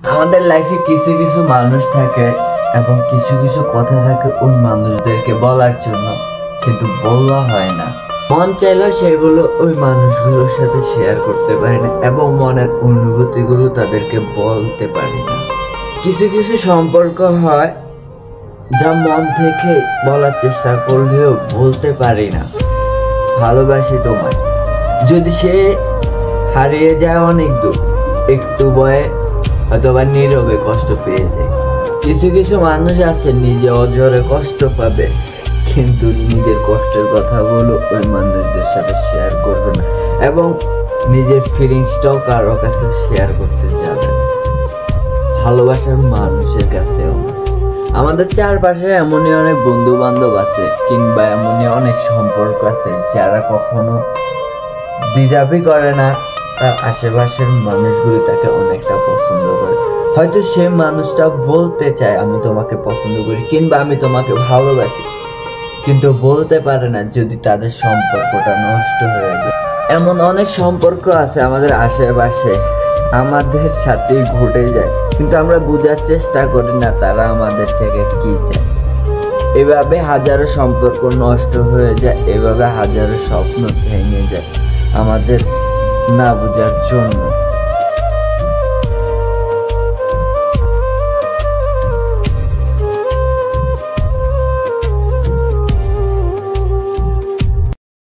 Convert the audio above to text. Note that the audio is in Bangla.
আমাদের লাইফে কিছু কিছু মানুষ থাকে এবং কিছু কিছু কথা থাকে ওই মানুষদেরকে বলার জন্য, কিন্তু বলা হয় না। মন চাইলেও সেগুলো ওই মানুষগুলোর সাথে শেয়ার করতে পারি না এবং মনের অনুভূতিগুলো তাদেরকে বলতে পারি না। কিছু কিছু সম্পর্ক হয় যা মন থেকে বলার চেষ্টা করলেও বলতে পারি না ভালোবাসি তোমায়। যদি সে হারিয়ে যায় অনেক দূর, একটু বয়ে অথবা নীরবে কষ্ট পেয়ে যায়। কিছু কিছু মানুষ আছে নিজে অজরে কষ্ট পাবে, কিন্তু নিজের কষ্টের কথাগুলো ওই মানুষদের সাথে শেয়ার করবে না এবং নিজের ফিলিংসটাও কারো কাছে শেয়ার করতে যাবে না, ভালোবাসার মানুষের কাছেও। আমাদের চারপাশে এমনই অনেক বন্ধু বান্ধব আছে কিংবা এমনই অনেক সম্পর্ক আছে যারা কখনো দ্বিধাবি করে না তার আশেপাশের মানুষগুলি তাকে অনেকটা পছন্দ করে। হয়তো সে মানুষটা বলতে চায় আমি তোমাকে পছন্দ করি কিংবা আমি তোমাকে ভালোবাসি, কিন্তু বলতে পারে না যদি তাদের সম্পর্কটা নষ্ট হয়ে যায়। এমন অনেক সম্পর্ক আছে আমাদের আশেপাশে, আমাদের সাথেই ঘটে যায়, কিন্তু আমরা বোঝার চেষ্টা করি না তারা আমাদের থেকে কি চায়। এভাবে হাজারো সম্পর্ক নষ্ট হয়ে যায়, এভাবে হাজারো স্বপ্ন ভেঙে যায় আমাদের না বোঝার জন্য।